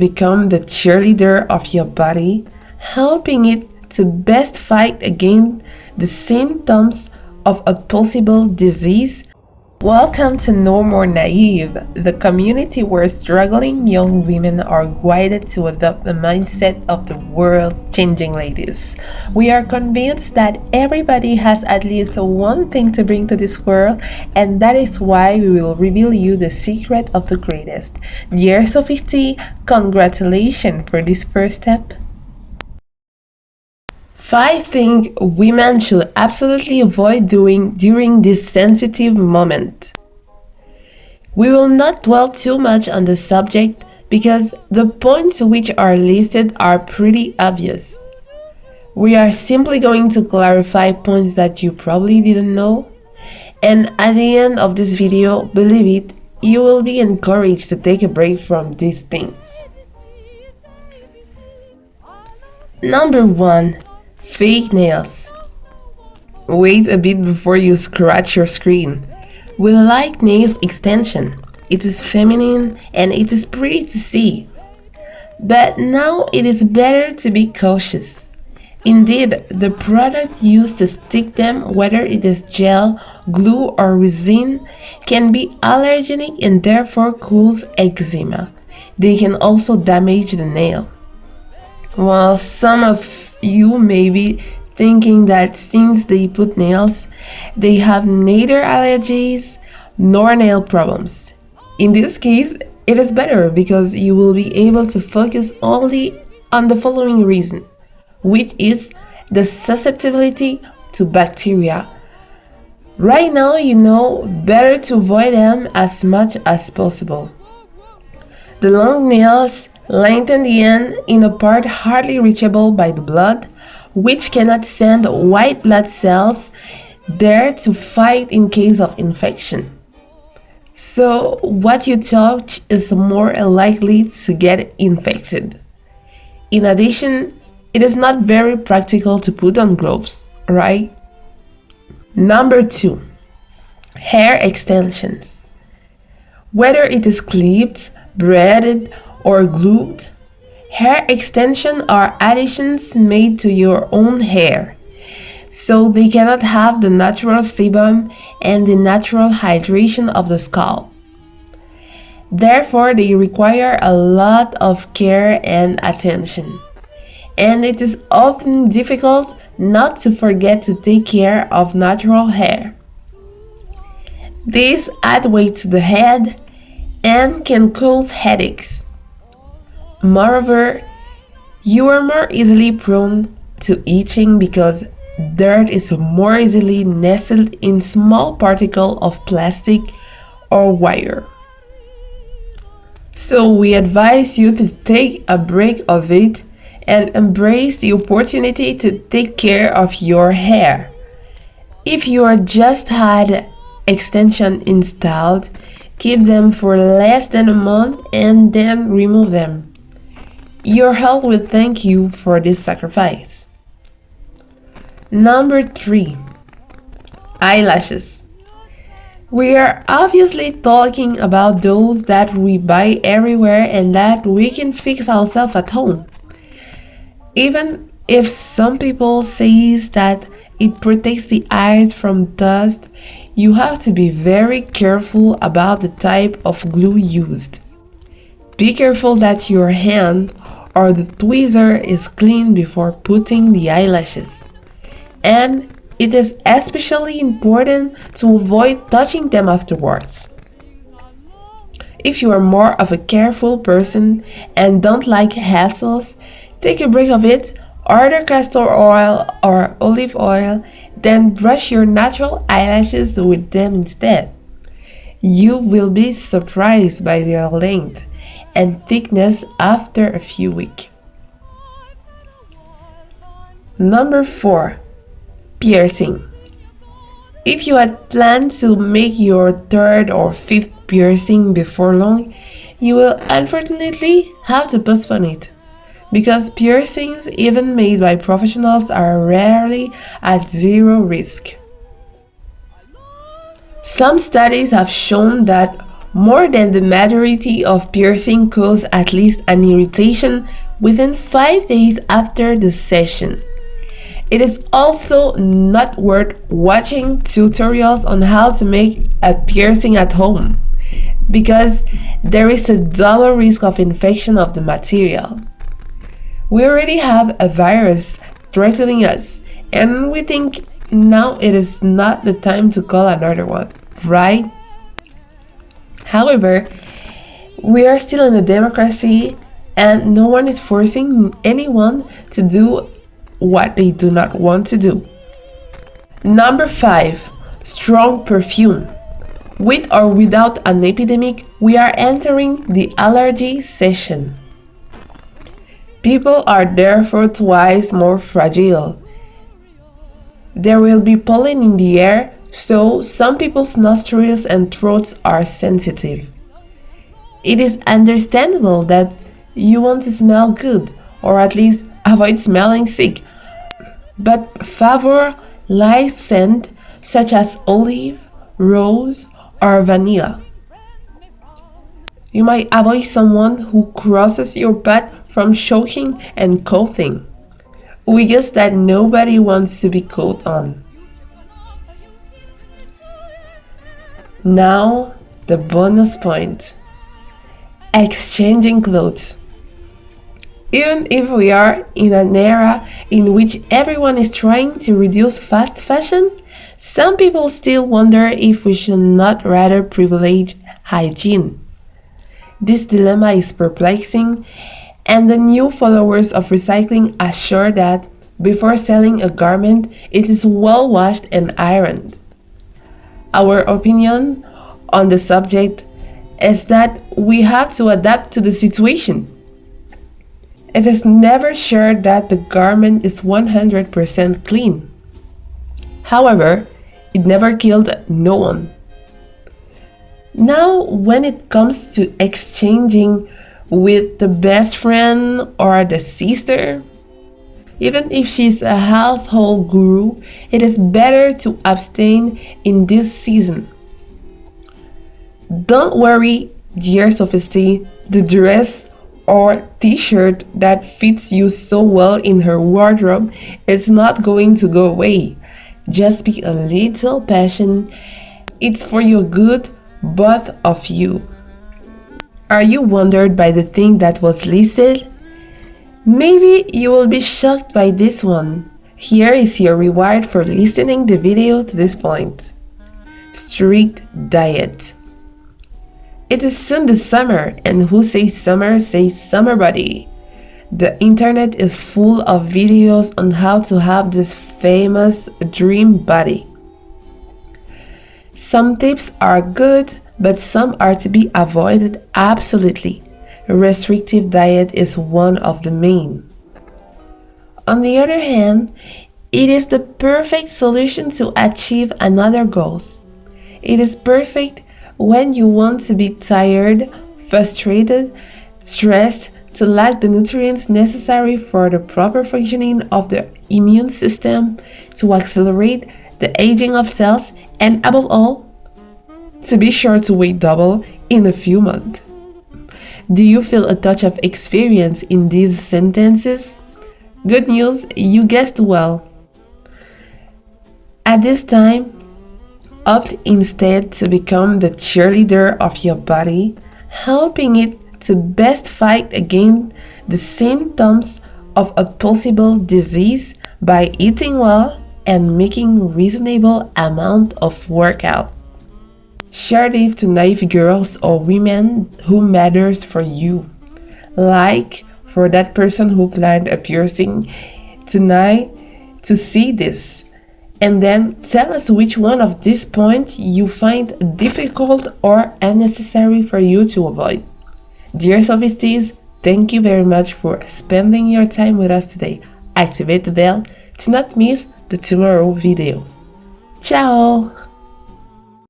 become the cheerleader of your body, helping it to best fight against the symptoms of a possible disease. Welcome to No More Naive, the community where struggling young women are guided to adopt the mindset of the world-changing ladies. We are convinced that everybody has at least one thing to bring to this world, and that is why we will reveal you the secret of the greatest. Dear Sophie, congratulations for this first step. 5 things women should absolutely avoid doing during this sensitive moment. We will not dwell too much on the subject because the points which are listed are pretty obvious. We are simply going to clarify points that you probably didn't know, and at the end of this video, believe it, you will be encouraged to take a break from these things. Number 1. Fake nails. Wait a bit before you scratch your screen. We like nails extension. It is feminine and it is pretty to see. But now it is better to be cautious. Indeed, the product used to stick them, whether it is gel, glue or resin, can be allergenic and therefore cause eczema. They can also damage the nail. While some of you may be thinking that since they put nails, they have neither allergies nor nail problems. In this case, it is better because you will be able to focus only on the following reason, which is the susceptibility to bacteria. Right now, you know better to avoid them as much as possible. The long nails lengthen the end in a part hardly reachable by the blood, which cannot send white blood cells there to fight in case of infection. So what you touch is more likely to get infected. In addition, it is not very practical to put on gloves, right? Number 2. Hair extensions. Whether it is clipped, braided, or glued, hair extensions are additions made to your own hair, so they cannot have the natural sebum and the natural hydration of the scalp. Therefore, they require a lot of care and attention, and it is often difficult not to forget to take care of natural hair. These add weight to the head and can cause headaches. Moreover, you are more easily prone to itching because dirt is more easily nestled in small particles of plastic or wire. So we advise you to take a break of it and embrace the opportunity to take care of your hair. If you are just had extension installed, keep them for less than a month and then remove them. Your health will thank you for this sacrifice. Number 3. Eyelashes. We are obviously talking about those that we buy everywhere and that we can fix ourselves at home. Even if some people say that it protects the eyes from dust, you have to be very careful about the type of glue used. Be careful that your hand or the tweezer is clean before putting the eyelashes. And it is especially important to avoid touching them afterwards. If you are more of a careful person and don't like hassles, take a break of it, order castor oil or olive oil, then brush your natural eyelashes with them instead. You will be surprised by their length and thickness after a few weeks. Number 4. Piercing. If you had planned to make your 3rd or 5th piercing before long, you will unfortunately have to postpone it, because piercings, even made by professionals, are rarely at zero risk. Some studies have shown that More than the majority of piercing cause at least an irritation within 5 days after the session. It is also not worth watching tutorials on how to make a piercing at home, because there is a double risk of infection of the material. We already have a virus threatening us, and we think now it is not the time to call another one, right? However, we are still in a democracy and no one is forcing anyone to do what they do not want to do. Number 5. Strong perfume. With or without an epidemic, we are entering the allergy season. People are therefore twice more fragile. There will be pollen in the air, so some people's nostrils and throats are sensitive. It is understandable that you want to smell good, or at least avoid smelling sick, but favor light scent such as olive, rose, or vanilla. You might avoid someone who crosses your path from choking and coughing. We guess that nobody wants to be caught on. Now, the bonus point. Exchanging clothes. Even if we are in an era in which everyone is trying to reduce fast fashion, some people still wonder if we should not rather privilege hygiene. This dilemma is perplexing, and the new followers of recycling assure that before selling a garment, it is well washed and ironed. Our opinion on the subject is that we have to adapt to the situation. It is never sure that the garment is 100% clean. However, it never killed no one. Now, when it comes to exchanging with the best friend or the sister, even if she's a household guru, it is better to abstain in this season. Don't worry, dear Sophie, the dress or t-shirt that fits you so well in her wardrobe is not going to go away. Just be a little patient. It's for your good, both of you. Are you wondered by the thing that was listed? Maybe you will be shocked by this one. Here is your reward for listening the video to this point. Strict diet. It is soon the summer, and who says summer body. The internet is full of videos on how to have this famous dream body. Some tips are good, but some are to be avoided absolutely. A restrictive diet is one of the main. On the other hand, it is the perfect solution to achieve another goals. It is perfect when you want to be tired, frustrated, stressed, to lack the nutrients necessary for the proper functioning of the immune system, to accelerate the aging of cells, and above all, to be sure to weigh double in a few months. Do you feel a touch of experience in these sentences? Good news, you guessed well. At this time, opt instead to become the cheerleader of your body, helping it to best fight against the symptoms of a possible disease by eating well and making reasonable amount of workout. Share this to naive girls or women who matters for you. Like for that person who planned a piercing tonight to see this. And then tell us which one of these points you find difficult or unnecessary for you to avoid. Dear Sophisties, thank you very much for spending your time with us today. Activate the bell to not miss the tomorrow videos. Ciao!